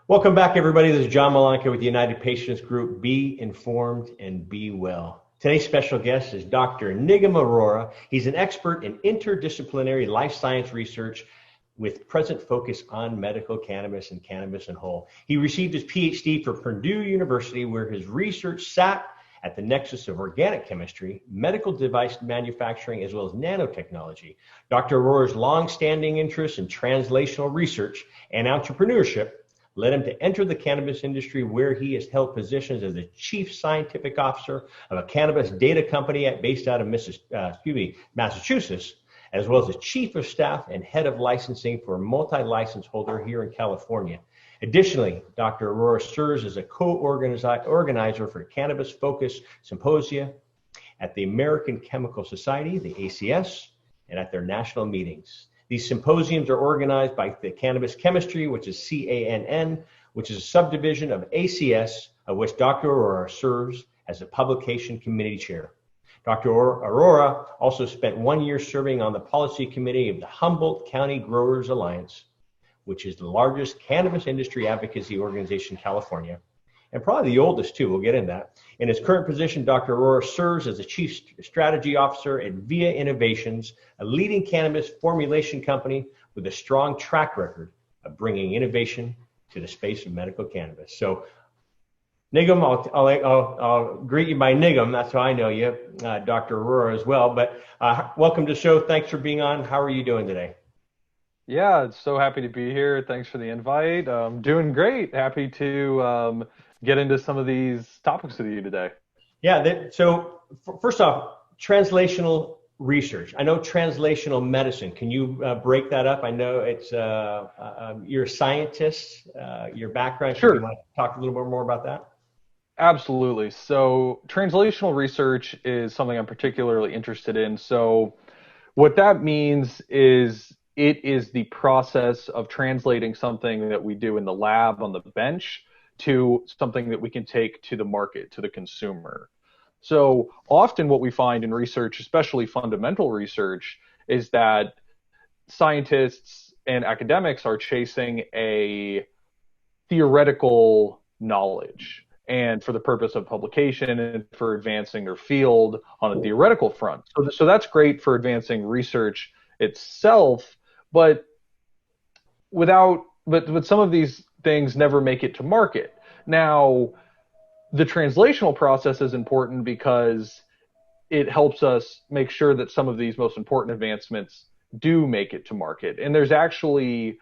Welcome back, everybody. This is John Malanka with the United Patients Group. Be informed and be well. Today's special guest is Dr. Nigam Arora. He's an expert in interdisciplinary life science research with present focus on medical cannabis and cannabis in whole. He received his PhD from Purdue University, where his research sat at the nexus of organic chemistry, medical device manufacturing, as well as nanotechnology. Dr. Arora's long-standing interest in translational research and entrepreneurship led him to enter the cannabis industry, where he has held positions as the chief scientific officer of a cannabis data company based out of Massachusetts, as well as the chief of staff and head of licensing for a multi-license holder here in California. Additionally, Dr. Arora serves as a co-organizer for cannabis-focused symposia at the American Chemical Society, the ACS, and at their national meetings. These symposiums are organized by the Cannabis Chemistry, which is CANN, which is a subdivision of ACS, of which Dr. Arora serves as a publication committee chair. Dr. Arora also spent 1 year serving on the policy committee of the Humboldt County Growers Alliance, which is the largest cannabis industry advocacy organization in California, and probably the oldest too. We'll get into that. In his current position, Dr. Arora serves as the Chief Strategy Officer at Via Innovations, a leading cannabis formulation company with a strong track record of bringing innovation to the space of medical cannabis. So, Nigam, I'll greet you by Nigam. That's how I know you, Dr. Arora as well. But welcome to the show. Thanks for being on. How are you doing today? Yeah, so happy to be here. Thanks for the invite. Doing great. Happy to get into some of these topics with you today. Yeah, so first off, translational research. I know translational medicine. Can you break that up? I know it's you're a scientist, your background. Sure. You want to talk a little bit more about that? Absolutely. So translational research is something I'm particularly interested in. So what that means is it is the process of translating something that we do in the lab on the bench to something that we can take to the market, to the consumer. So often what we find in research, especially fundamental research, is that scientists and academics are chasing a theoretical knowledge, and for the purpose of publication and for advancing their field on a theoretical front. So that's great for advancing research itself, but some of these things never make it to market. Now, the translational process is important because it helps us make sure that some of these most important advancements do make it to market. And there's actually,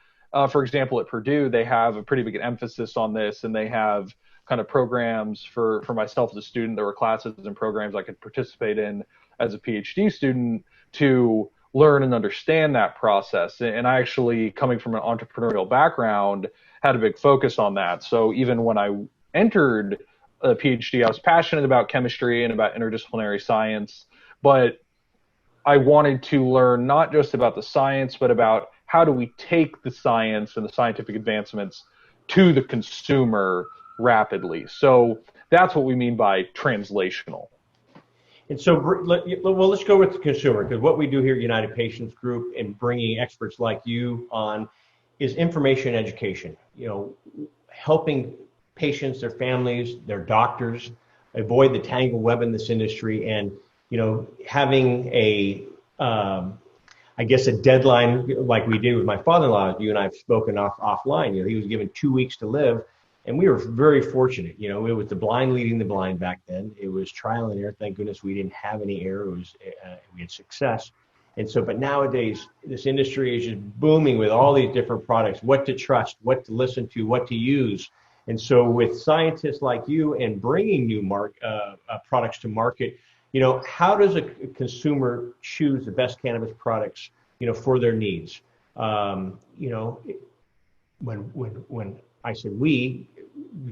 for example, at Purdue, they have a pretty big emphasis on this, and they have kind of programs for myself as a student. There were classes and programs I could participate in as a PhD student to learn and understand that process. And I actually, coming from an entrepreneurial background, had a big focus on that. So even when I entered a PhD, I was passionate about chemistry and about interdisciplinary science, but I wanted to learn not just about the science, but about how do we take the science and the scientific advancements to the consumer rapidly. So that's what we mean by translational. And so, well, let's go with the consumer, because what we do here at United Patients Group and bringing experts like you on is information education, helping patients, their families, their doctors avoid the tangled web in this industry, and, having I guess a deadline like we did with my father-in-law. You and I have spoken offline. He was given 2 weeks to live. And we were very fortunate. It was the blind leading the blind back then. It was trial and error. Thank goodness we didn't have any error. We had success. And so, but nowadays, this industry is just booming with all these different products, what to trust, what to listen to, what to use. And so with scientists like you and bringing new products to market, how does a consumer choose the best cannabis products, for their needs? When I said we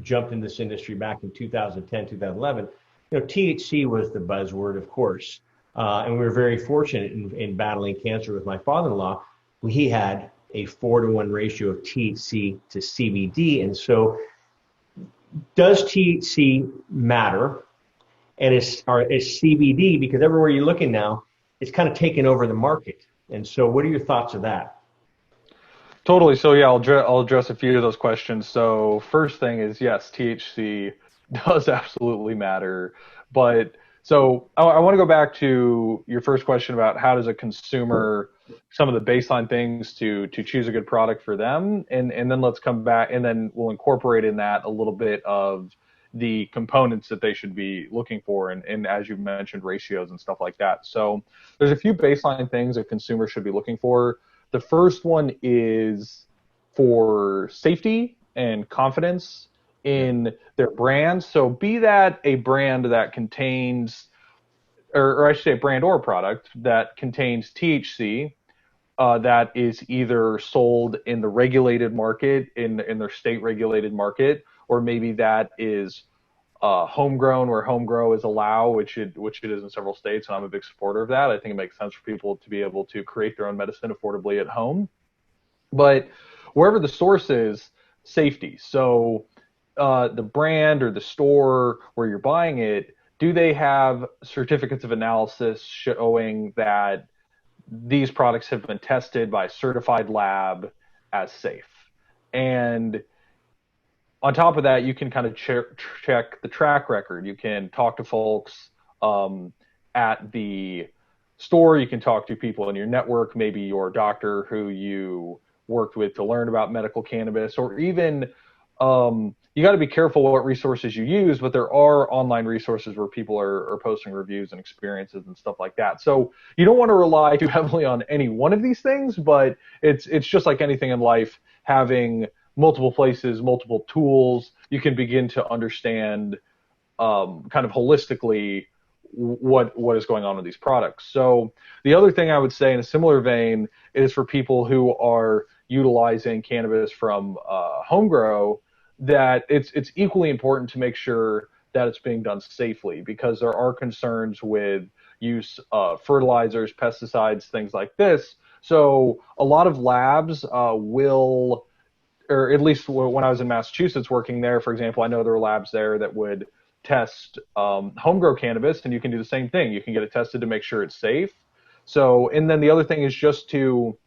jumped in this industry back in 2010, 2011, THC was the buzzword, of course. And we were very fortunate in battling cancer with my father-in-law. He had a 4-to-1 ratio of THC to CBD. And so does THC matter? And is CBD, because everywhere you're looking now, it's kind of taken over the market. And so what are your thoughts of that? Totally. So yeah, I'll address a few of those questions. So first thing is yes, THC does absolutely matter. But so I want to go back to your first question about how does a consumer some of the baseline things to choose a good product for them, and then let's come back and then we'll incorporate in that a little bit of the components that they should be looking for, and as you mentioned, ratios and stuff like that. So there's a few baseline things a consumer should be looking for. The first one is for safety and confidence Yeah. in their brand. So be that a brand that contains, or I should say, a brand or a product that contains THC, that is either sold in the regulated market, in their state regulated market, or maybe that is homegrown, where home grow is allowed, which it is in several states, and I'm a big supporter of that. I think it makes sense for people to be able to create their own medicine affordably at home. But wherever the source is, safety. So the brand or the store where you're buying it, do they have certificates of analysis showing that these products have been tested by a certified lab as safe? And on top of that, you can kind of check the track record. You can talk to folks at the store. You can talk to people in your network, maybe your doctor who you worked with to learn about medical cannabis, or even you got to be careful what resources you use, but there are online resources where people are posting reviews and experiences and stuff like that. So you don't want to rely too heavily on any one of these things, but it's just like anything in life, having multiple places, multiple tools, you can begin to understand kind of holistically what is going on with these products. So the other thing I would say in a similar vein is for people who are utilizing cannabis from home grow, that it's equally important to make sure that it's being done safely, because there are concerns with use of fertilizers, pesticides, things like this. So a lot of labs will, or at least when I was in Massachusetts working there, for example, I know there were labs there that would test home grow cannabis, and you can do the same thing. You can get it tested to make sure it's safe. So, and then the other thing is just to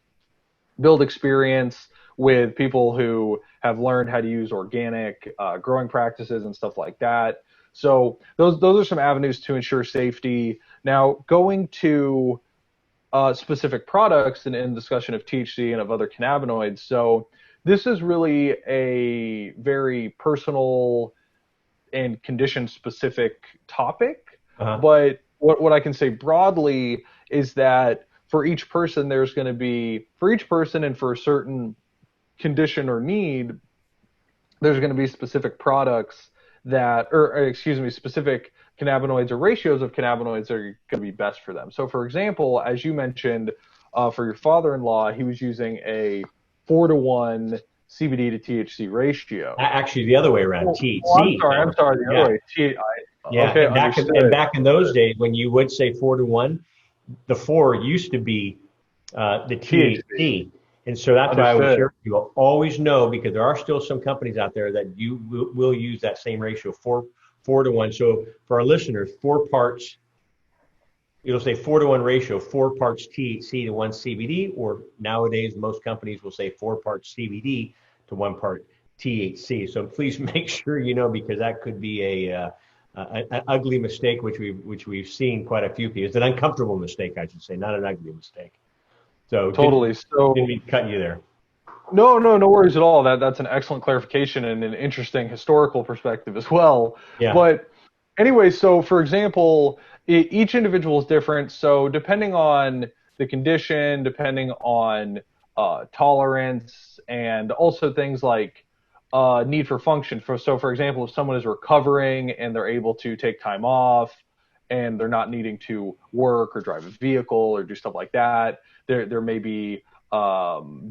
build experience with people who have learned how to use organic growing practices and stuff like that. So those are some avenues to ensure safety. Now, going to specific products and in discussion of THC and of other cannabinoids. So this is really a very personal and condition specific topic. Uh-huh. But what I can say broadly is that for each person, there's going to be, for each person and for a certain condition or need, there's going to be specific products that, or excuse me, specific cannabinoids or ratios of cannabinoids that are going to be best for them. So, for example, as you mentioned, for your father-in-law, he was using a 4-to-1 CBD to THC ratio. Actually, the other way around, THC. I'm sorry, the other way. Yeah, Okay, and back in those days, when you would say 4-to-1, the 4 used to be the THC. And so that's why I would share, you will always know, because there are still some companies out there that you will use that same ratio, 4-to-1. So for our listeners, 4 parts, it'll say 4-to-1 ratio, 4 parts THC to 1 CBD, or nowadays most companies will say 4 parts CBD to 1 part THC. So please make sure you know, because that could be an ugly mistake, which we've seen quite a few people. It's an uncomfortable mistake, I should say, not an ugly mistake. So totally. Didn't mean to cut you there. No worries at all. That's an excellent clarification and an interesting historical perspective as well. Yeah. But anyway, so for example, each individual is different. So depending on the condition, depending on tolerance, and also things like need for function. So for example, if someone is recovering and they're able to take time off and they're not needing to work or drive a vehicle or do stuff like that, there may be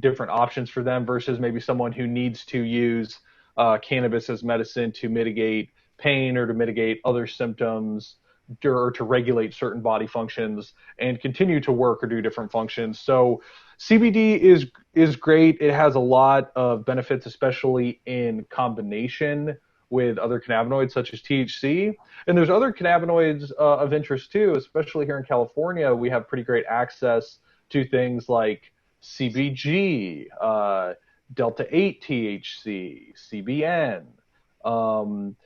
different options for them versus maybe someone who needs to use cannabis as medicine to mitigate pain or to mitigate other symptoms or to regulate certain body functions and continue to work or do different functions. So CBD is great. It has a lot of benefits, especially in combination with other cannabinoids such as THC. And there's other cannabinoids of interest too, especially here in California. We have pretty great access to things like CBG, Delta 8 THC, CBN, um,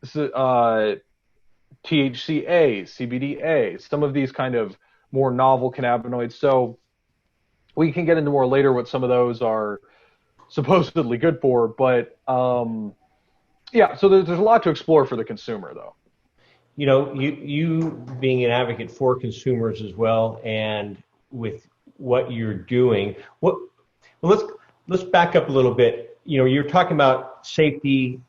THCA, CBDA, some of these kind of more novel cannabinoids. So we can get into more later what some of those are supposedly good for, but yeah, so there's a lot to explore for the consumer, though. You know, you being an advocate for consumers as well, and with what you're doing, well, let's back up a little bit. You know, you're talking about safety.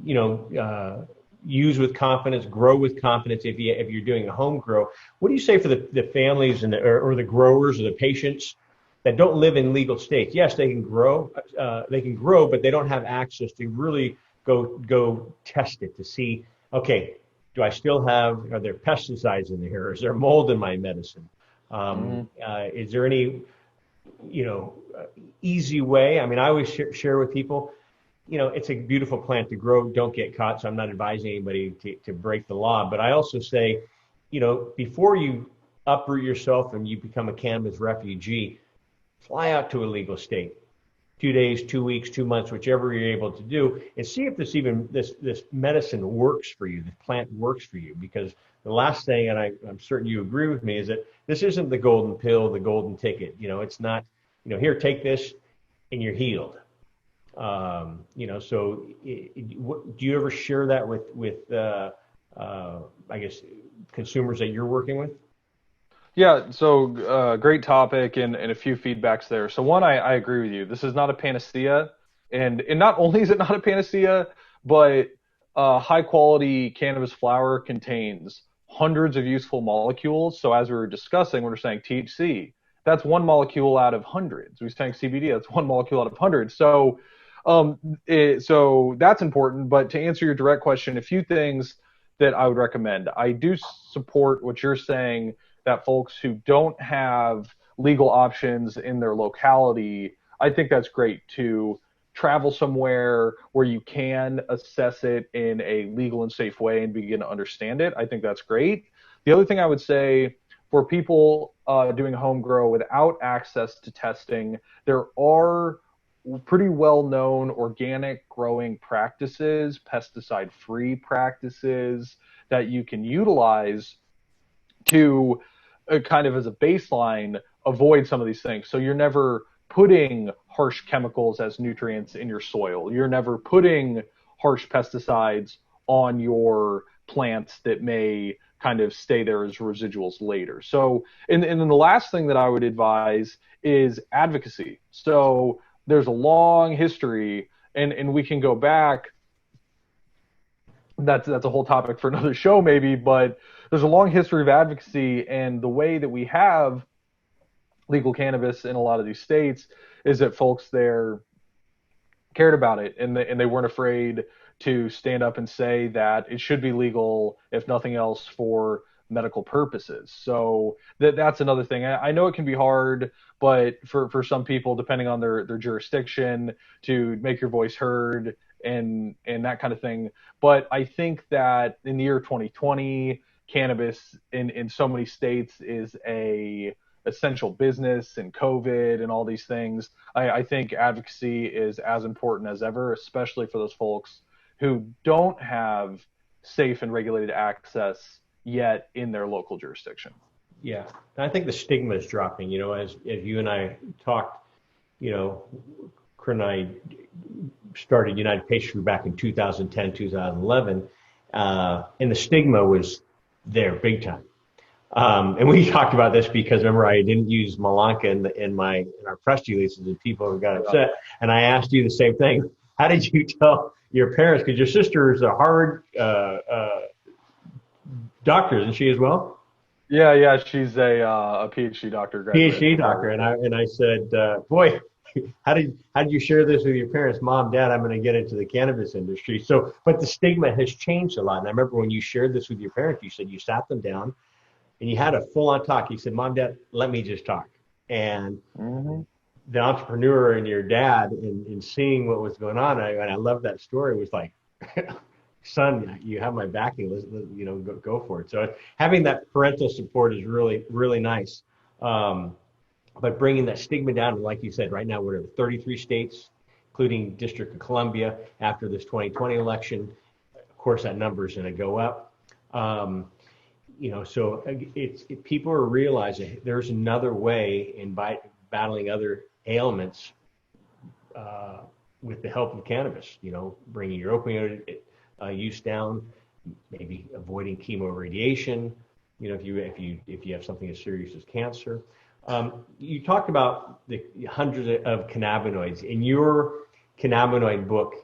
You know, use with confidence, grow with confidence. If you're doing a home grow, what do you say for the families and or the growers or the patients that don't live in legal states? Yes, they can grow, but they don't have access to really go test it to see. Okay, are there pesticides in here? Is there mold in my medicine? Is there any, easy way? I mean, I always share with people, it's a beautiful plant to grow. Don't get caught. So I'm not advising anybody to break the law. But I also say, before you uproot yourself and you become a cannabis refugee, fly out to a legal state. 2 days, 2 weeks, 2 months, whichever you're able to do, and see if this medicine works for you, this plant works for you. Because the last thing, and I'm certain you agree with me, is that this isn't the golden pill, the golden ticket. It's not, here, take this and you're healed. So do you ever share that with I guess, consumers that you're working with? Yeah, so great topic and a few feedbacks there. So one, I agree with you. This is not a panacea, and not only is it not a panacea, but high quality cannabis flower contains hundreds of useful molecules. So as we were discussing, we're saying THC, that's one molecule out of hundreds. We're saying CBD, that's one molecule out of hundreds. So so that's important. But to answer your direct question, a few things that I would recommend. I do support what you're saying, that folks who don't have legal options in their locality, I think that's great to travel somewhere where you can assess it in a legal and safe way and begin to understand it. I think that's great. The other thing I would say, for people doing home grow without access to testing, there are pretty well-known organic growing practices, pesticide-free practices that you can utilize to kind of as a baseline, avoid some of these things. So you're never putting harsh chemicals as nutrients in your soil. You're never putting harsh pesticides on your plants that may kind of stay there as residuals later. So, and then the last thing that I would advise is advocacy. So there's a long history, and we can go back. That's a whole topic for another show maybe, but there's a long history of advocacy, and the way that we have legal cannabis in a lot of these states is that folks there cared about it, and they weren't afraid to stand up and say that it should be legal, if nothing else, for medical purposes. So that's another thing. I know it can be hard, but for some people, depending on their jurisdiction, to make your voice heard and that kind of thing. But I think that in the year 2020, cannabis in so many states is a essential business, and COVID and all these things. I think advocacy is as important as ever, especially for those folks who don't have safe and regulated access yet in their local jurisdiction. Yeah, and I think the stigma is dropping. As you and I talked, Kurt and I started United Patient Group back in 2010, 2011, and the stigma was there big time. And we talked about this because remember I didn't use Malanka in our press releases, and people got upset. And I asked you the same thing. How did you tell your parents? Because your sister is a Harvard doctor, isn't she as well? Yeah, she's a PhD doctor. PhD doctor, and I said, boy, how did you share this with your parents? Mom, Dad, I'm going to get into the cannabis industry. So, but the stigma has changed a lot. And I remember when you shared this with your parents, you said you sat them down and you had a full-on talk. You said, Mom, Dad, let me just talk. And the entrepreneur and your dad, in seeing what was going on, and I love that story, was like, son, you have my backing. Let's go for it. So having that parental support is really, really nice. but bringing that stigma down. And like you said, right now we're in 33 states, including District of Columbia after this 2020 election. Of course, that number is going to go up. So people are realizing there's another way in battling other ailments with the help of cannabis. Bringing your opioid use down, maybe avoiding chemo radiation. If you have something as serious as cancer. You talked about the hundreds of cannabinoids in your cannabinoid book.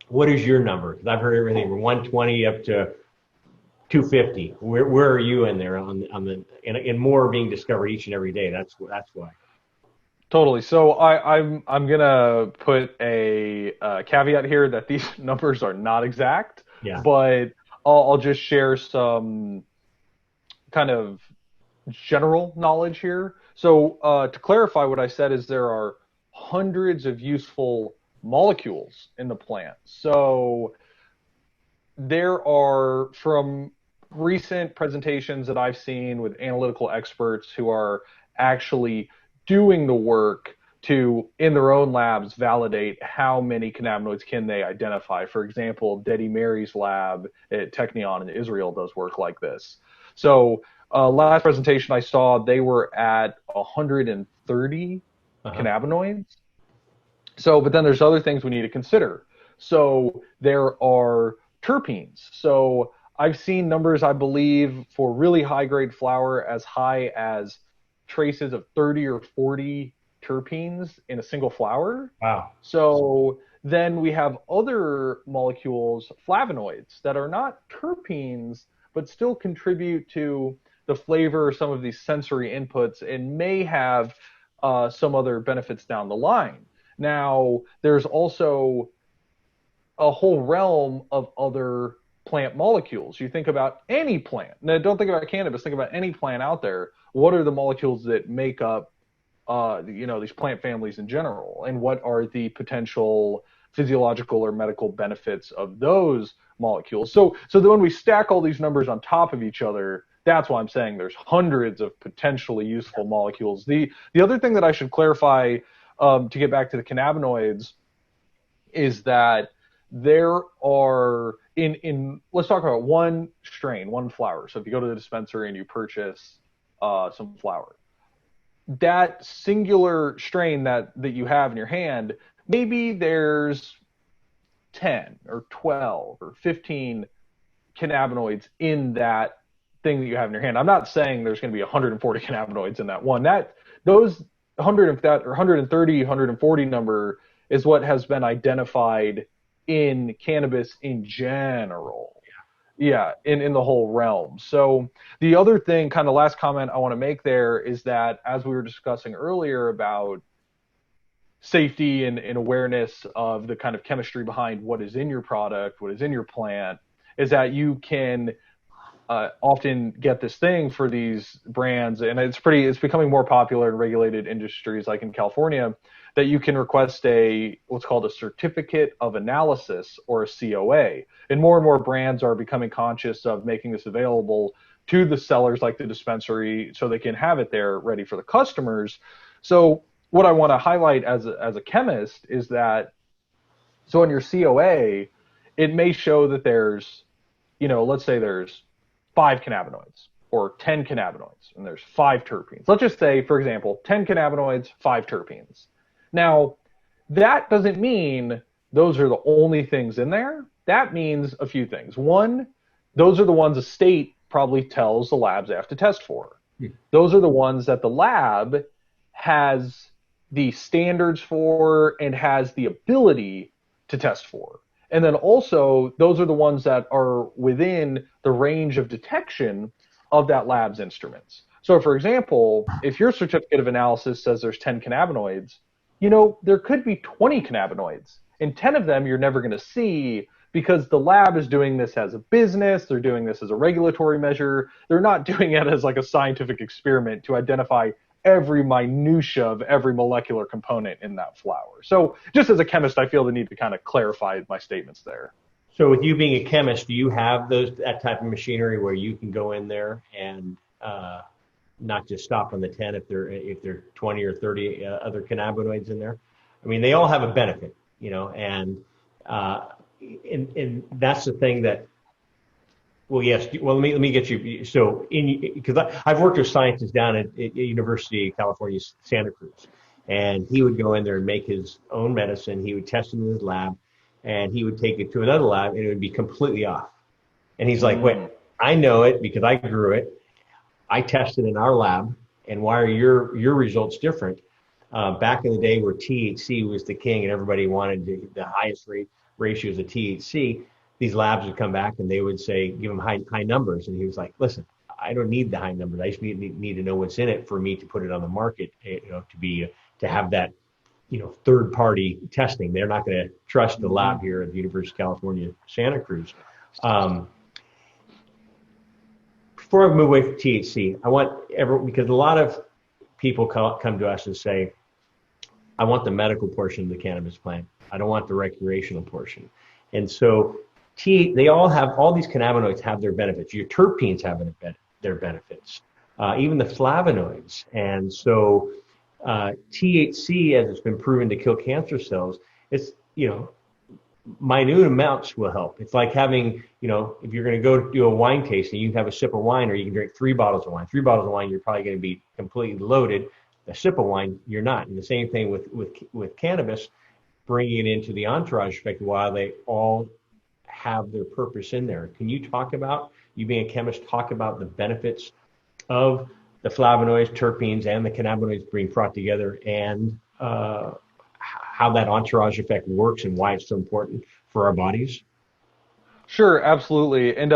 What is your number? Because I've heard everything from 120 up to 250. Where are you in there and more being discovered each and every day? That's why. Totally. So I'm gonna put a caveat here that these numbers are not exact. Yeah. But I'll just share some kind of general knowledge here. So to clarify, what I said is there are hundreds of useful molecules in the plant. So there are, from recent presentations that I've seen with analytical experts who are actually doing the work to, in their own labs, validate how many cannabinoids can they identify. For example, Dedi Mary's lab at Technion in Israel does work like this. So last presentation I saw, they were at 130 cannabinoids. So, but then there's other things we need to consider. So there are terpenes. So I've seen numbers, I believe, for really high grade flower as high as traces of 30 or 40 terpenes in a single flower. Wow. So then we have other molecules, flavonoids, that are not terpenes, but still contribute to the flavor, some of these sensory inputs, and may have some other benefits down the line. Now, there's also a whole realm of other plant molecules. You think about any plant. Now, don't think about cannabis. Think about any plant out there. What are the molecules that make up, these plant families in general, and what are the potential physiological or medical benefits of those molecules? So that when we stack all these numbers on top of each other, that's why I'm saying there's hundreds of potentially useful molecules. The other thing that I should clarify, to get back to the cannabinoids, is that there are let's talk about one strain, one flower. So if you go to the dispensary and you purchase some flower, that singular strain that you have in your hand, maybe there's 10 or 12 or 15 cannabinoids in that thing that you have in your hand. I'm not saying there's going to be 140 cannabinoids in that one. Those 130, 140 number is what has been identified in cannabis in general. Yeah, in the whole realm. So the other thing, kind of last comment I want to make there, is that as we were discussing earlier about safety and awareness of the kind of chemistry behind what is in your product, what is in your plant, is that you can often get this thing for these brands, and it's becoming more popular in regulated industries like in California, that you can request what's called a certificate of analysis, or a COA. And more brands are becoming conscious of making this available to the sellers like the dispensary so they can have it there ready for the customers. So what I want to highlight as a chemist is that, so in your COA, it may show that there's, let's say there's 5 cannabinoids or 10 cannabinoids and there's 5 terpenes. Let's just say, for example, 10 cannabinoids, 5 terpenes. Now, that doesn't mean those are the only things in there. That means a few things. One, those are the ones the state probably tells the labs they have to test for. Those are the ones that the lab has the standards for and has the ability to test for. And then also, those are the ones that are within the range of detection of that lab's instruments. So, for example, if your certificate of analysis says there's 10 cannabinoids, there could be 20 cannabinoids, and 10 of them you're never going to see because the lab is doing this as a business. They're doing this as a regulatory measure. They're not doing it as like a scientific experiment to identify every minutia of every molecular component in that flower. So just as a chemist, I feel the need to kind of clarify my statements there. So with you being a chemist, do you have that type of machinery where you can go in there and not just stop on the 10 if there are 20 or 30 other cannabinoids in there. I mean, they all have a benefit, and that's the thing that. Well, yes. Well, let me get you. So, because I've worked with scientists down at University of California, Santa Cruz, and he would go in there and make his own medicine. He would test it in his lab, and he would take it to another lab, and it would be completely off. And he's like, "Wait, I know it because I grew it. I tested in our lab, and why are your results different?" Back in the day where THC was the king and everybody wanted the highest ratios of THC. These labs would come back and they would say, give him high numbers. And he was like, listen, I don't need the high numbers. I just need to know what's in it for me to put it on the market, to have that, third party testing. They're not going to trust the lab here at the University of California, Santa Cruz. Before I move away from THC, because a lot of people come to us and say, I want the medical portion of the cannabis plant. I don't want the recreational portion. And so all these cannabinoids have their benefits. Your terpenes have their benefits, even the flavonoids. And so THC, as it's been proven to kill cancer cells, it's, minute amounts will help. It's like having, if you're going to go do a wine tasting, you can have a sip of wine or you can drink 3 bottles of wine. 3 bottles of wine, you're probably going to be completely loaded. A sip of wine, you're not. And the same thing with cannabis, bringing it into the entourage effect while they all have their purpose in there. Can you talk about, you being a chemist, talk about the benefits of the flavonoids, terpenes, and the cannabinoids being brought together, and how that entourage effect works and why it's so important for our bodies? Sure, absolutely. And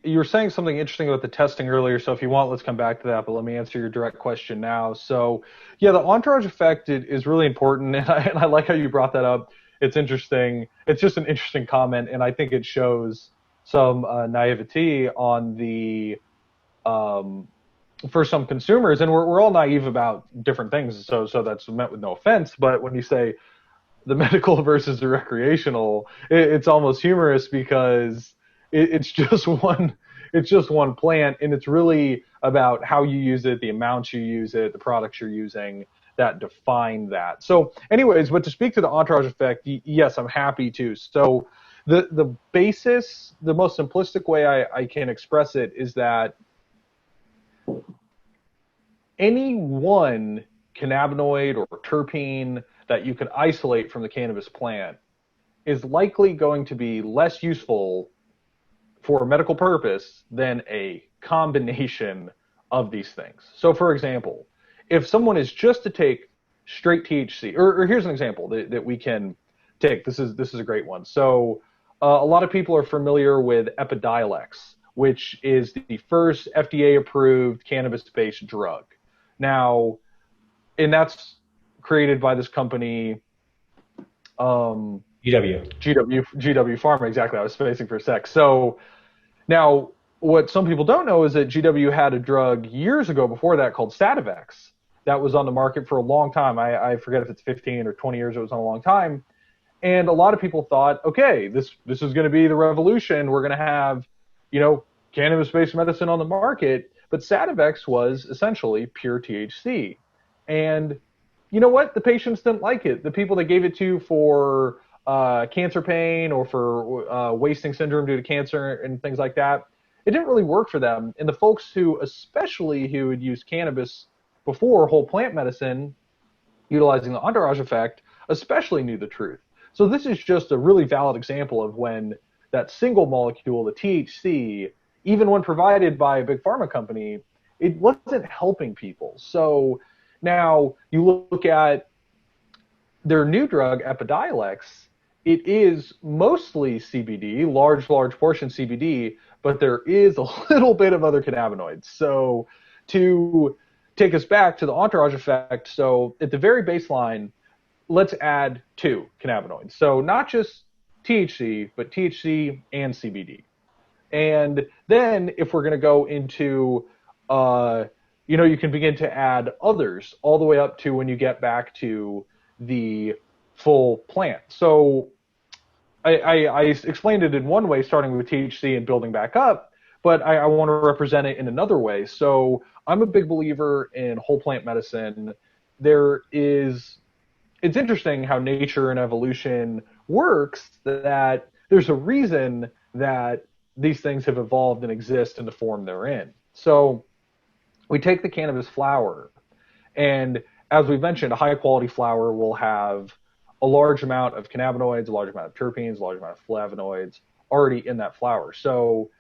you were saying something interesting about the testing earlier, so if you want, let's come back to that, but let me answer your direct question now. So, yeah, the entourage effect is really important, and I like how you brought that up. It's interesting. It's just an interesting comment, and I think it shows some naivety on the for some consumers, and we're all naive about different things, so that's meant with no offense, but when you say the medical versus the recreational, it's almost humorous because it's just one plant, and it's really about how you use it, the amounts you use it, the products you're using that define that. So anyways, but to speak to the entourage effect, yes, I'm happy to. So the basis, the most simplistic way I can express it is that any one cannabinoid or terpene that you can isolate from the cannabis plant is likely going to be less useful for a medical purpose than a combination of these things. So for example, if someone is just to take straight THC, or here's an example that we can take. This is a great one. So a lot of people are familiar with Epidiolex, which is the first FDA-approved cannabis-based drug. Now, and that's created by this company, GW Pharma. Exactly. I was spacing for a sec. So now, what some people don't know is that GW had a drug years ago before that called Sativex that was on the market for a long time. I forget if it's 15 or 20 years. It was on a long time. And a lot of people thought, okay, this is going to be the revolution. We're going to have, cannabis-based medicine on the market. But Sativex was essentially pure THC. And you know what? The patients didn't like it. The people that gave it to for cancer pain or for wasting syndrome due to cancer and things like that, it didn't really work for them. And the folks who had used cannabis before whole plant medicine, utilizing the entourage effect, especially knew the truth. So this is just a really valid example of when that single molecule, the THC, even when provided by a big pharma company, it wasn't helping people. So now you look at their new drug, Epidiolex, it is mostly CBD, large portion CBD, but there is a little bit of other cannabinoids. So to take us back to the entourage effect, so at the very baseline, let's add 2 cannabinoids. So not just THC, but THC and CBD. And then if we're going to go into, you can begin to add others all the way up to when you get back to the full plant. So I explained it in one way, starting with THC and building back up. but I want to represent it in another way. So I'm a big believer in whole plant medicine. It's interesting how nature and evolution works, that there's a reason that these things have evolved and exist in the form they're in. So we take the cannabis flower, and as we mentioned, a high quality flower will have a large amount of cannabinoids, a large amount of terpenes, a large amount of flavonoids already in that flower. So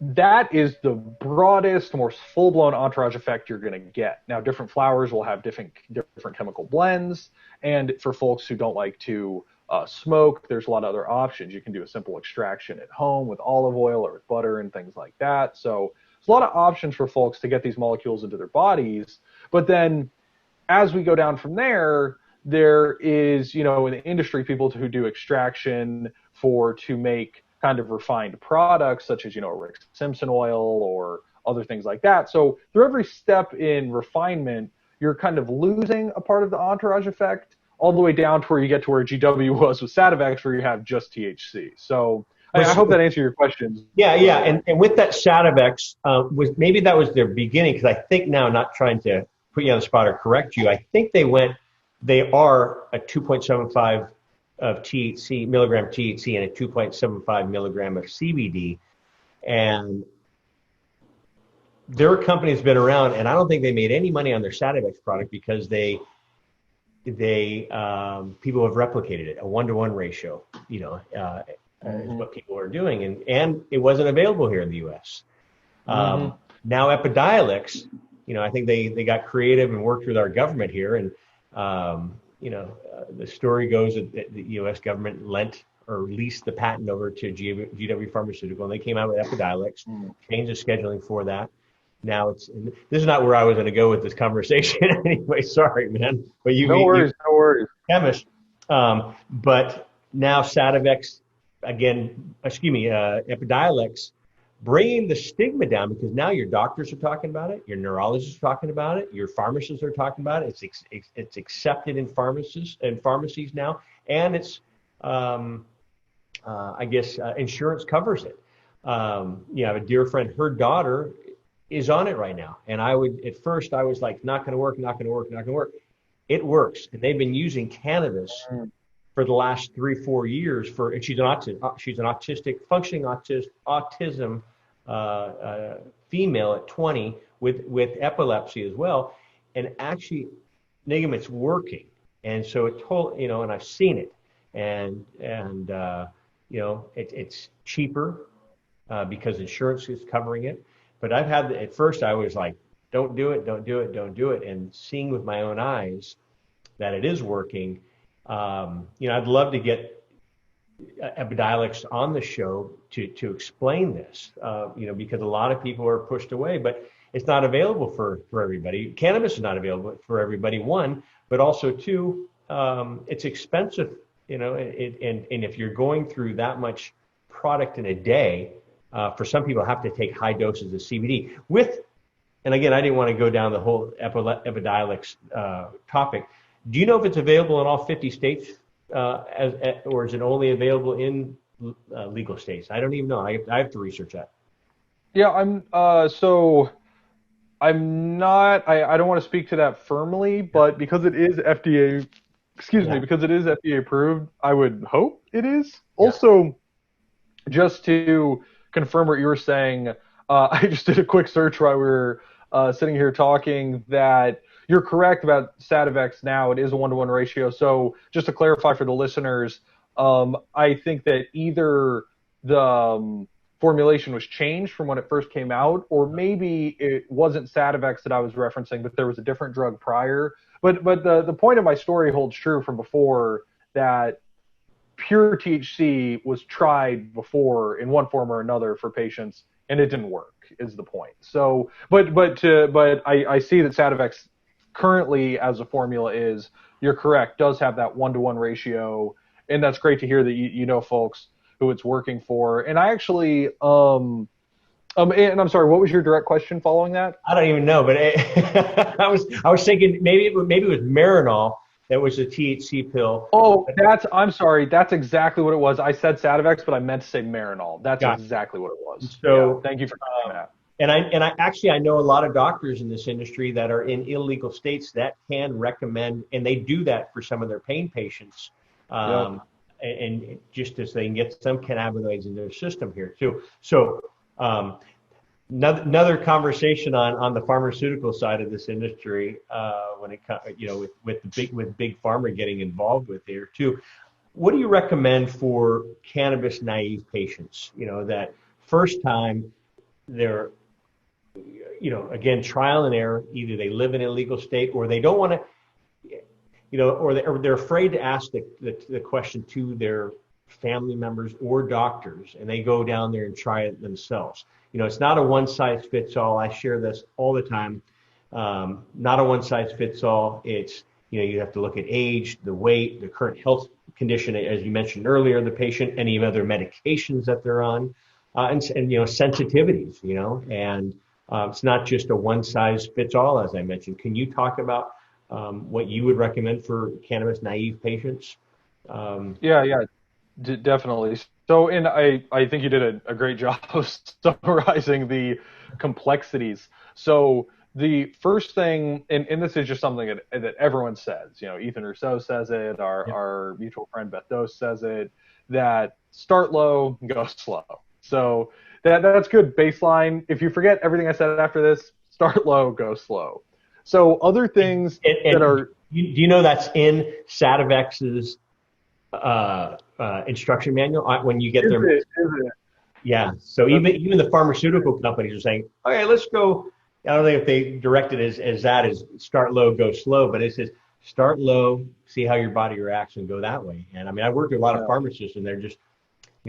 that is the broadest, most full-blown entourage effect you're going to get. Now, different flowers will have different chemical blends, and for folks who don't like to smoke, there's a lot of other options. You can do a simple extraction at home with olive oil or with butter and things like that. So there's a lot of options for folks to get these molecules into their bodies. But then as we go down from there, there is, in the industry, people who do extraction to make kind of refined products, such as, Rick Simpson oil or other things like that. So through every step in refinement, you're kind of losing a part of the entourage effect, all the way down to where you get to where GW was with Sativex, where you have just THC. So I hope that answered your questions. Yeah. And with that Sativex, maybe that was their beginning, because I think now, not trying to put you on the spot or correct you, I think they are a 2.75 of THC, milligram THC, and a 2.75 milligram of CBD. And their company's been around, and I don't think they made any money on their Sativex product, because people have replicated it, a 1-to-1 ratio, is what people are doing. And it wasn't available here in the US. Now Epidiolex, I think they got creative and worked with our government here. And, the story goes that the U.S. government lent or leased the patent over to GW Pharmaceutical, and they came out with Epidiolex, changed the scheduling for that. Now this is not where I was going to go with this conversation anyway. Sorry, man. But no worries. Chemist. But now Sativex, Epidiolex, bringing the stigma down, because now your doctors are talking about it, your neurologists are talking about it, your pharmacists are talking about it. It's accepted in pharmacies now, and it's insurance covers it. I have a dear friend, her daughter is on it right now, and at first I was like, not going to work. It works, and they've been using cannabis for the last 3-4 years and she's an functioning autism female at 20 with epilepsy as well. And actually, Nigam, it's working. And so and I've seen it, and it's cheaper because insurance is covering it. But at first I was like, don't do it. And seeing with my own eyes that it is working, I'd love to get Epidiolex on the show to explain this, because a lot of people are pushed away, but it's not available for everybody. Cannabis is not available for everybody, one, but also two, it's expensive, and if you're going through that much product in a day, for some people have to take high doses of CBD and again, I didn't want to go down the whole Epidiolex topic. Do you know if it's available in all 50 states, or is it only available in legal states? I don't even know. I have to research that. Yeah, I'm not. I don't want to speak to that firmly, but because it is FDA, because it is FDA approved, I would hope it is. Yeah. Also, just to confirm what you were saying, I just did a quick search while we were sitting here talking, that you're correct about Sativex. Now it is a 1-to-1 ratio. So just to clarify for the listeners, I think that either the formulation was changed from when it first came out, or maybe it wasn't Sativex that I was referencing, but there was a different drug prior. But the point of my story holds true from before, that pure THC was tried before in one form or another for patients, and it didn't work, is the point. So, but I see that Sativex currently as a formula you're correct, does have that 1-to-1 ratio, and that's great to hear that you know folks who it's working for. And I actually, and I'm sorry, what was your direct question following that? I don't even know, but I was thinking maybe it was Marinol that was a THC pill. Oh, I'm sorry. That's exactly what it was. I said Sativex, but I meant to say Marinol. That's exactly what it was. So yeah, thank you for that. And I know a lot of doctors in this industry that are in illegal states that can recommend, and they do that for some of their pain patients. And just as they can get some cannabinoids in their system here too. So another conversation on the pharmaceutical side of this industry when it comes, with big pharma getting involved with there too. What do you recommend for cannabis naive patients? That first time they're, again, trial and error. Either they live in an illegal state or they don't want to. Or they're afraid to ask the question to their family members or doctors, and they go down there and try it themselves. It's not a one size fits all. I share this all the time. Not a one size fits all. It's, you have to look at age, the weight, the current health condition, as you mentioned earlier, the patient, any other medications that they're on, and sensitivities, and it's not just a one size fits all, as I mentioned. Can you talk about what you would recommend for cannabis naive patients? Definitely. So, and I think you did a great job of summarizing the complexities. So the first thing, and this is just something that everyone says, Ethan Rousseau says it, our mutual friend Beth Dose says it, that start low, go slow. So that's good baseline. If you forget everything I said after this, start low, go slow. So other things that are... Do you know that's in Sativex's instruction manual when you get their... Is it? Yeah. So even the pharmaceutical companies are saying, okay, let's go. I don't know if they direct it as that is start low, go slow, but it says start low, see how your body reacts, and go that way. And I worked with a lot of pharmacists, and they're just,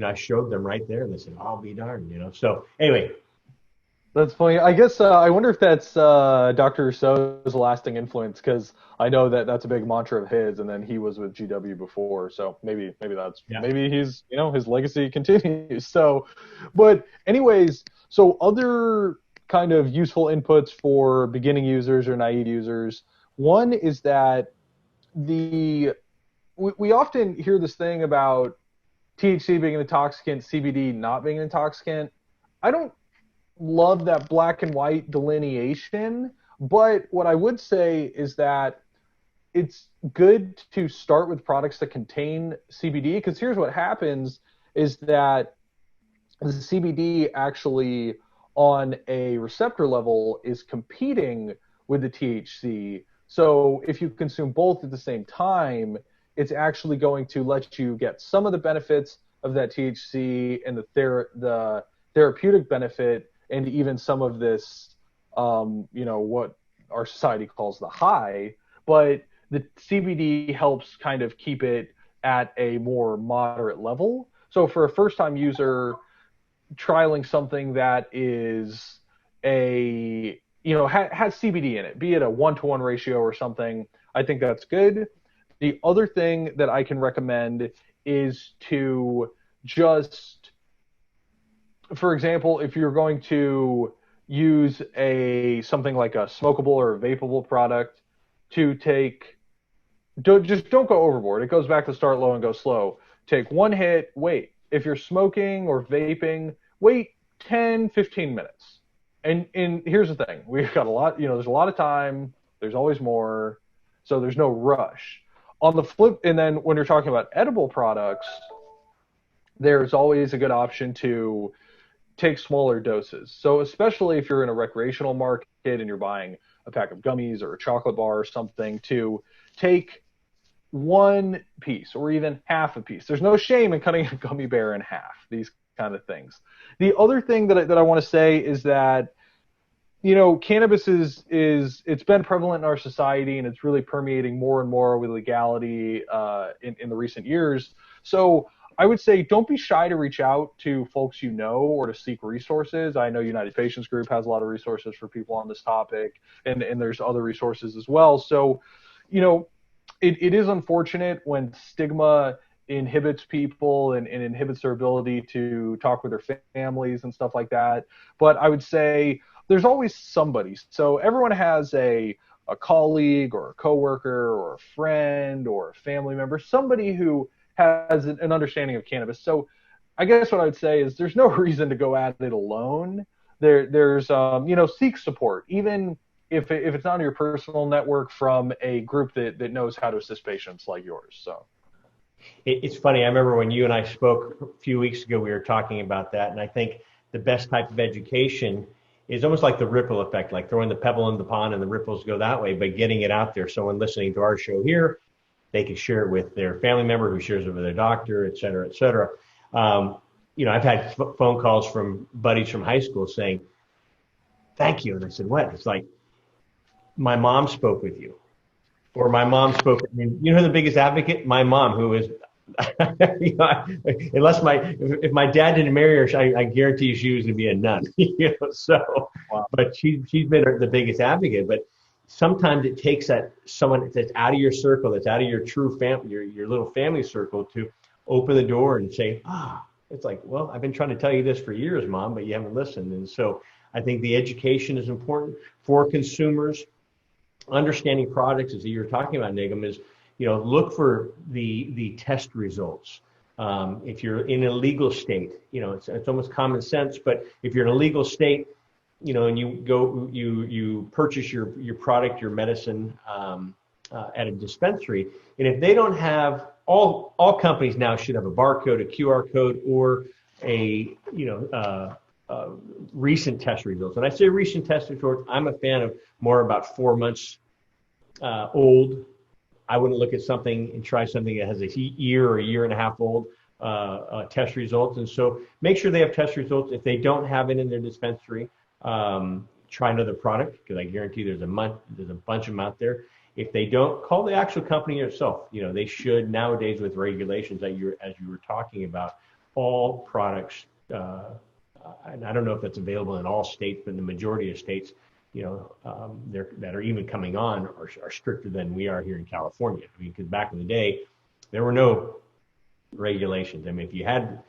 I showed them right there, and they said, I'll be darned, So anyway. That's funny. I guess I wonder if that's Dr. Rousseau's lasting influence, because I know that's a big mantra of his, and then he was with GW before, so maybe that's maybe he's his legacy continues. So, but anyways, so other kind of useful inputs for beginning users or naive users. One is that we often hear this thing about THC being an intoxicant, CBD not being an intoxicant. I don't love that black and white delineation, but what I would say is that it's good to start with products that contain CBD, because here's what happens is that the CBD actually on a receptor level is competing with the THC. So if you consume both at the same time, it's actually going to let you get some of the benefits of that THC and the therapeutic benefit, and even some of this, what our society calls the high, but the CBD helps kind of keep it at a more moderate level. So for a first-time user, trialing something that is has CBD in it, be it a 1-to-1 ratio or something, I think that's good. The other thing that I can recommend is to just, for example, if you're going to use something like a smokable or a vapable product, to don't go overboard. It goes back to start low and go slow. Take one hit, wait. If you're smoking or vaping, wait 10, 15 minutes. And here's the thing. We've got a lot, there's a lot of time. There's always more. So there's no rush. On the flip, and then when you're talking about edible products, there's always a good option to take smaller doses. So especially if you're in a recreational market and you're buying a pack of gummies or a chocolate bar or something, to take one piece or even half a piece. There's no shame in cutting a gummy bear in half, these kind of things. The other thing that I want to say is that, cannabis it's been prevalent in our society, and it's really permeating more and more with legality in the recent years. So I would say don't be shy to reach out to folks or to seek resources. I know United Patients Group has a lot of resources for people on this topic, and there's other resources as well. So, it is unfortunate when stigma inhibits people and inhibits their ability to talk with their families and stuff like that. But I would say there's always somebody. So everyone has a a colleague or a coworker or a friend or a family member, somebody who has an understanding of cannabis. So I guess what I would say is there's no reason to go at it alone. There's seek support, even if it's not on your personal network, from a group that knows how to assist patients like yours. So It's funny. I remember when you and I spoke a few weeks ago, we were talking about that. And I think the best type of education is almost like the ripple effect, like throwing the pebble in the pond and the ripples go that way, but getting it out there. Someone listening to our show here, they can share it with their family member who shares it with their doctor, et cetera, et cetera. I've had phone calls from buddies from high school saying, thank you. And I said, what? It's like, my mom spoke with you. Or my mom spoke. I mean, you know who the biggest advocate? My mom, who is, if my dad didn't marry her, I guarantee you she was going to be a nun. So, wow. But she's been the biggest advocate. But sometimes it takes someone that's out of your circle, that's out of your true family, your little family circle, to open the door and say, it's like, well, I've been trying to tell you this for years, Mom, but you haven't listened. And so I think the education is important for consumers. Understanding products, as you were talking about, Nigam, is, look for the test results. If you're in a legal state, it's almost common sense, but if you're in a legal state, and you purchase your product, your medicine at a dispensary, and if they don't have, all companies now should have a barcode, a QR code, or a recent test results. When I say recent test results, I'm a fan of more about 4 months old. I wouldn't look at something and try something that has a year or a year and a half old test results. And so make sure they have test results. If they don't have it in their dispensary, try another product, because I guarantee there's a bunch of them out there. If they don't, call the actual company yourself. They should nowadays, with regulations as you were talking about, all products. And I don't know if that's available in all states, but in the majority of states, that are even coming on are stricter than we are here in California. I mean, because back in the day, there were no regulations. I mean, if you had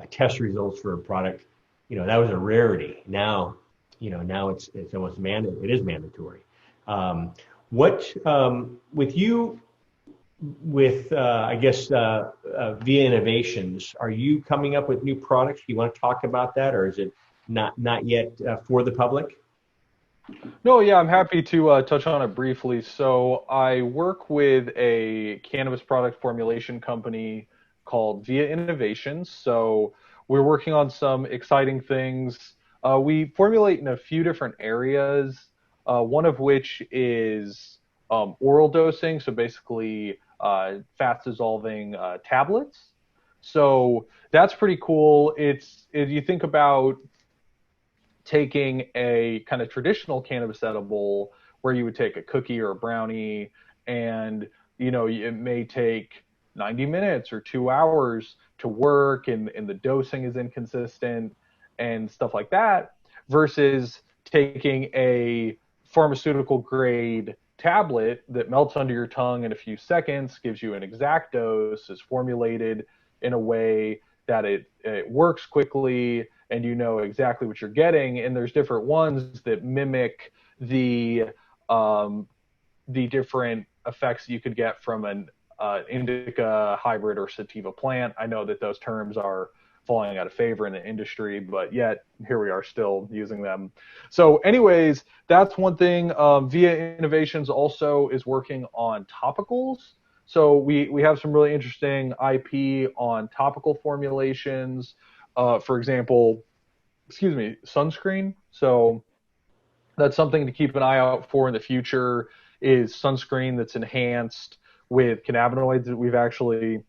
test results for a product, that was a rarity. Now it's almost it is mandatory. Via Innovations, are you coming up with new products? Do you want to talk about that, or is it not yet for the public? No, yeah, I'm happy to touch on it briefly. So I work with a cannabis product formulation company called Via Innovations. So we're working on some exciting things. We formulate in a few different areas, one of which is oral dosing, so basically fast dissolving tablets. So that's pretty cool. If you think about taking a kind of traditional cannabis edible where you would take a cookie or a brownie, and it may take 90 minutes or 2 hours to work, and the dosing is inconsistent and stuff like that, versus taking a pharmaceutical grade tablet that melts under your tongue in a few seconds, gives you an exact dose, is formulated in a way that it works quickly, and you know exactly what you're getting. And there's different ones that mimic the different effects you could get from an indica hybrid or sativa plant. I know that those terms are falling out of favor in the industry, but yet here we are still using them. So anyways, that's one thing. Via Innovations also is working on topicals. So we have some really interesting IP on topical formulations. For example, sunscreen. So that's something to keep an eye out for in the future, is sunscreen that's enhanced with cannabinoids. We've actually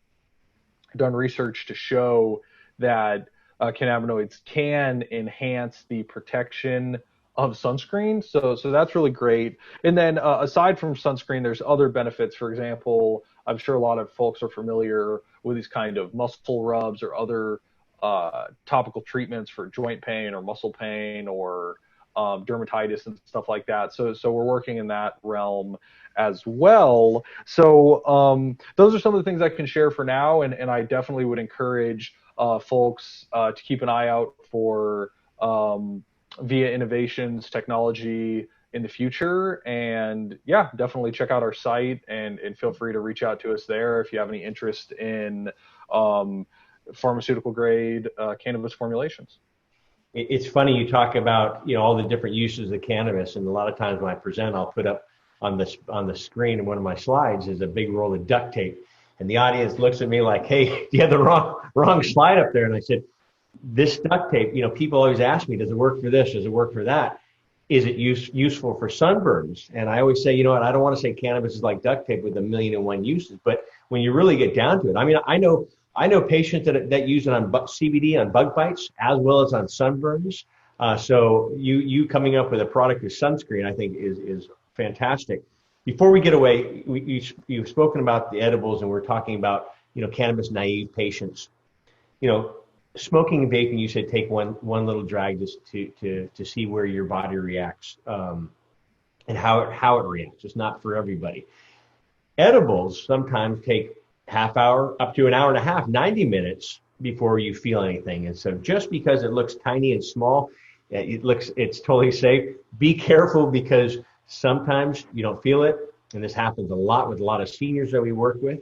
done research to show that cannabinoids can enhance the protection of sunscreen. So that's really great. And then aside from sunscreen, there's other benefits. For example, I'm sure a lot of folks are familiar with these kind of muscle rubs or other topical treatments for joint pain or muscle pain or dermatitis and stuff like that. So we're working in that realm as well. So those are some of the things I can share for now, and I definitely would encourage folks to keep an eye out for Via Innovations technology in the future. And yeah, definitely check out our site and feel free to reach out to us there if you have any interest in pharmaceutical grade cannabis formulations. It's funny you talk about, all the different uses of cannabis, and a lot of times when I present, I'll put up on the screen in one of my slides is a big roll of duct tape, and the audience looks at me like, "Hey, you have the wrong slide up there." And I said, "This duct tape, people always ask me, does it work for this? Does it work for that? Is it useful for sunburns?" And I always say, you know what? I don't want to say cannabis is like duct tape with 1,000,001 uses, but when you really get down to it, I mean, I know patients that use it on CBD on bug bites as well as on sunburns. So you coming up with a product with Sunscreen, I think is fantastic. Before we get away, you've spoken about the edibles, and we're talking about cannabis naive patients. Smoking and vaping, you said take one little drag just to see where your body reacts and how it reacts. It's not for everybody. Edibles sometimes take half hour up to an hour and a half, 90 minutes before you feel anything. And so just because it looks tiny and small, it's totally safe. Be careful because sometimes you don't feel it. And this happens a lot with a lot of seniors that we work with.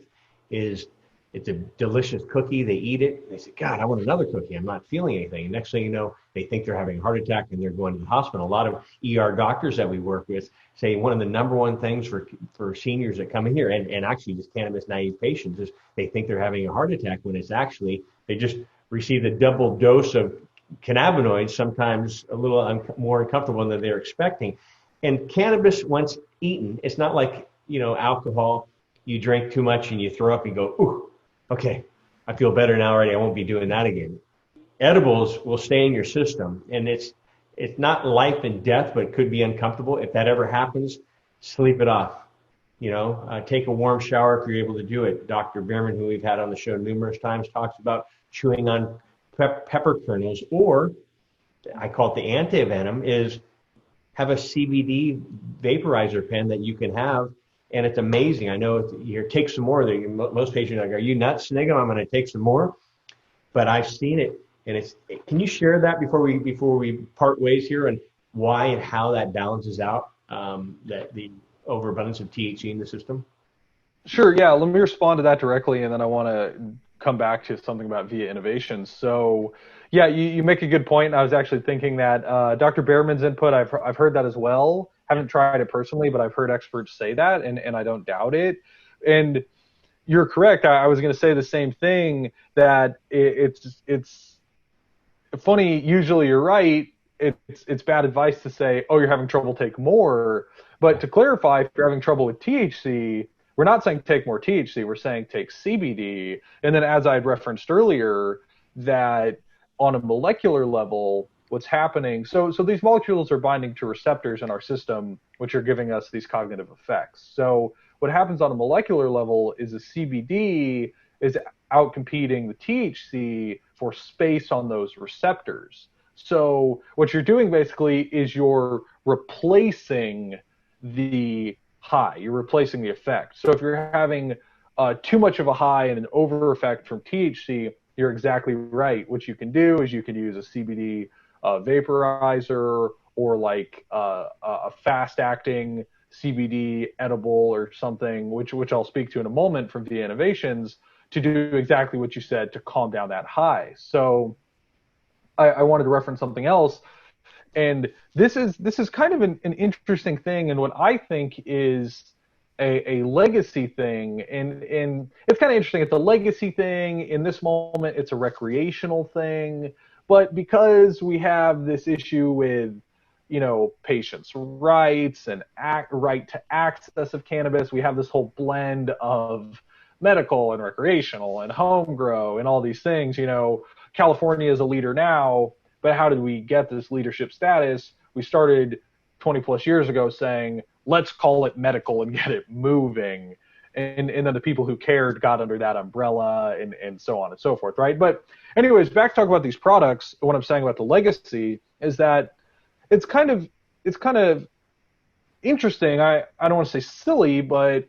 It's a delicious cookie. They eat it. They say, "God, I want another cookie. I'm not feeling anything." And next thing you know, they think they're having a heart attack and they're going to the hospital. A lot of ER doctors that we work with say one of the number one things for seniors that come in here and actually just cannabis naive patients is they think they're having a heart attack when it's actually they just received a double dose of cannabinoids, sometimes a little more uncomfortable than they're expecting. And cannabis, once eaten, it's not like, alcohol. You drink too much and you throw up and go, "Ooh, okay, I feel better now already. I won't be doing that again." Edibles will stay in your system, and it's not life and death, but it could be uncomfortable. If that ever happens, sleep it off. Take a warm shower if you're able to do it. Dr. Bierman, who we've had on the show numerous times, talks about chewing on pepper kernels, or I call it the anti-venom, is have a CBD vaporizer pen that you can have. And it's amazing. I know take some more. Most patients are like, "Are you nuts, Nigam? I'm going to take some more." But I've seen it, and can you share that before we part ways here, and why and how that balances out that the overabundance of THC in the system? Sure. Yeah. Let me respond to that directly, and then I want to come back to something about via innovations. So, yeah, you make a good point. I was actually thinking that Dr. Behrman's input, I've heard that as well. Haven't tried it personally, but I've heard experts say that, and I don't doubt it. And you're correct. I was going to say the same thing, that it's funny. Usually you're right. It's bad advice to say, "Oh, you're having trouble, take more." But to clarify, if you're having trouble with THC, we're not saying take more THC. We're saying take CBD. And then, as I had referenced earlier, that on a molecular level, what's happening, so these molecules are binding to receptors in our system, which are giving us these cognitive effects. So what happens on a molecular level is the CBD is outcompeting the THC for space on those receptors. So what you're doing basically is you're replacing the high, you're replacing the effect. So if you're having too much of a high and an over effect from THC, you're exactly right. What you can do is you can use a CBD vaporizer, or like a fast-acting CBD edible or something, which I'll speak to in a moment from Via Innovations, to do exactly what you said, to calm down that high. So I wanted to reference something else, and this is kind of an interesting thing, and what I think is a legacy thing, and it's kind of interesting. It's a legacy thing. In this moment, it's a recreational thing. But because we have this issue with, patients' rights and right to access of cannabis, we have this whole blend of medical and recreational and home grow and all these things. California is a leader now, but how did we get this leadership status? We started 20 plus years ago saying, let's call it medical and get it moving. And then the people who cared got under that umbrella, and so on and so forth, right? But anyways, back to talk about these products. What I'm saying about the legacy is that it's kind of interesting. I don't want to say silly, but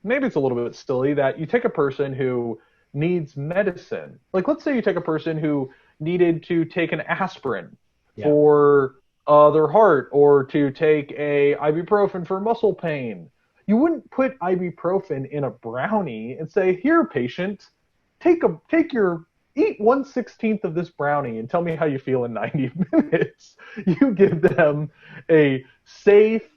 maybe it's a little bit silly that you take a person who needs medicine. Like, let's say you take a person who needed to take an aspirin for their heart, or to take a ibuprofen for muscle pain. You wouldn't put ibuprofen in a brownie and say, "Here, patient, eat 1/16 of this brownie and tell me how you feel in 90 minutes." You give them a safe,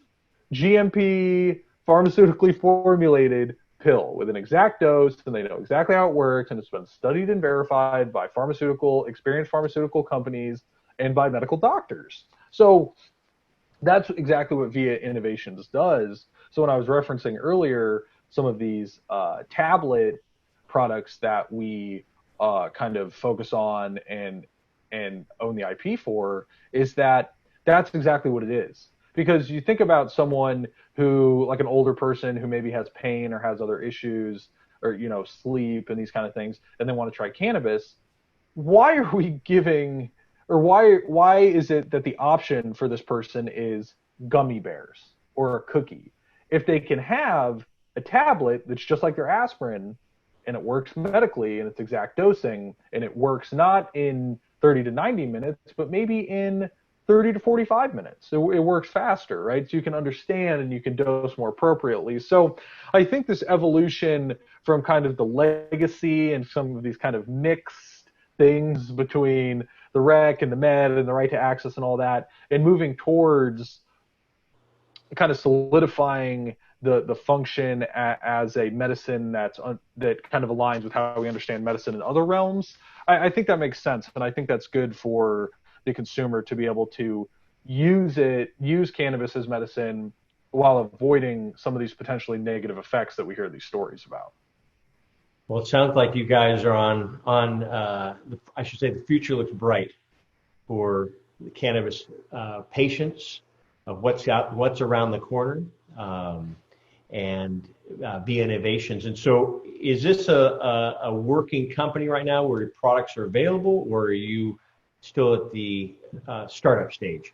GMP, pharmaceutically formulated pill with an exact dose, and they know exactly how it works, and it's been studied and verified by experienced pharmaceutical companies and by medical doctors. So that's exactly what Via Innovations does. So when I was referencing earlier some of these tablet products that we kind of focus on and own the IP for, is that's exactly what it is. Because you think about someone who, like an older person who maybe has pain or has other issues, or sleep and these kind of things, and they want to try cannabis. Why are we giving, or why is it that the option for this person is gummy bears or a cookie? If they can have a tablet that's just like their aspirin, and it works medically, and it's exact dosing, and it works not in 30 to 90 minutes, but maybe in 30 to 45 minutes. It works faster, right? So you can understand and you can dose more appropriately. So I think this evolution from kind of the legacy and some of these kind of mixed things between the rec and the med and the right to access and all that, and moving towards kind of solidifying the function as a medicine that kind of aligns with how we understand medicine in other realms. I think that makes sense, and I think that's good for the consumer to be able to use cannabis as medicine while avoiding some of these potentially negative effects that we hear these stories about. Well, it sounds like you guys are I should say the future looks bright for the cannabis patients, of what's around the corner, and Via Innovations. And so is this a working company right now where products are available, or are you still at the startup stage?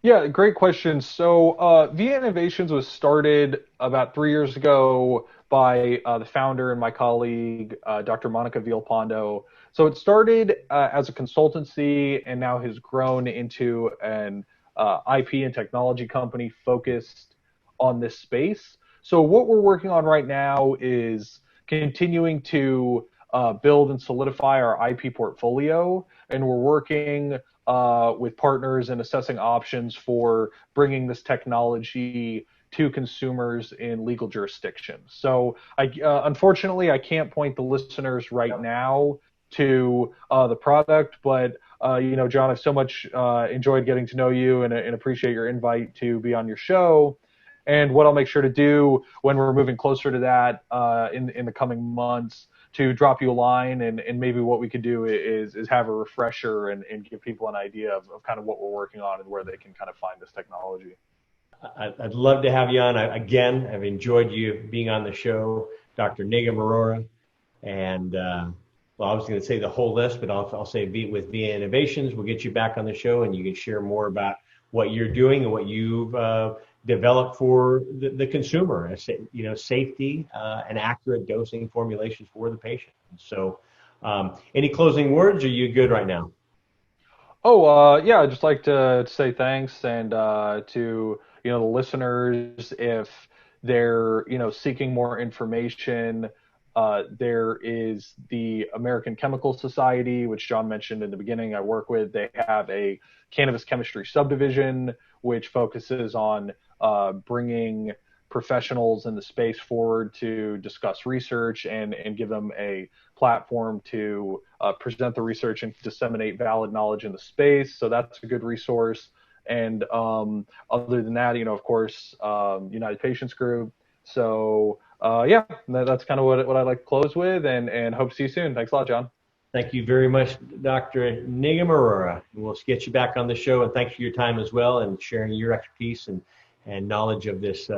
Yeah, great question. So Via Innovations was started about 3 years ago by the founder and my colleague, Dr. Monica Villalpando. So it started as a consultancy and now has grown into an IP and technology company focused on this space. So what we're working on right now is continuing to build and solidify our IP portfolio, and we're working with partners and assessing options for bringing this technology to consumers in legal jurisdictions. So unfortunately, I can't point the listeners right now to the product, but John, I've so much enjoyed getting to know you and appreciate your invite to be on your show. And what I'll make sure to do when we're moving closer to that in the coming months, to drop you a line, and maybe what we could do is have a refresher and give people an idea of kind of what we're working on and where they can kind of find this technology. I'd love to have you on. Again, I've enjoyed you being on the show, Dr. Nigam Arora. And well, I was going to say the whole list, but I'll say with Via Innovations, we'll get you back on the show and you can share more about what you're doing and what you've developed for the consumer, safety and accurate dosing formulations for the patient. So any closing words? Are you good right now? Yeah, I'd just like to say thanks, and to the listeners, if they're seeking more information, there is the American Chemical Society, which John mentioned in the beginning. I work with. They have a cannabis chemistry subdivision which focuses on bringing professionals in the space forward to discuss research and give them a platform to present the research and disseminate valid knowledge in the space. So that's a good resource. And other than that, of course, United Patients Group. So yeah, that's kind of what I'd like to close with, and hope to see you soon. Thanks a lot, John. Thank you very much, Dr. Nigam Arora. We'll get you back on the show, and thanks for your time as well and sharing your expertise and knowledge of this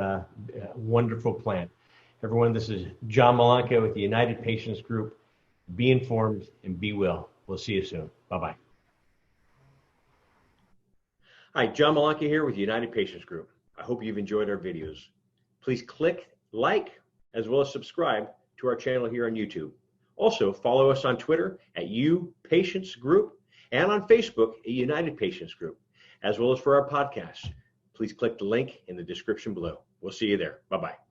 wonderful plant. Everyone, this is John Malanca with the United Patients Group. Be informed and be well. We'll see you soon. Bye-bye. Hi, John Malanca here with the United Patients Group. I hope you've enjoyed our videos. Please click like as well as subscribe to our channel here on YouTube. Also, follow us on Twitter at UPatientsGroup and on Facebook at United Patients Group. as well as for our podcast, please click the link in the description below. We'll see you there. Bye-bye.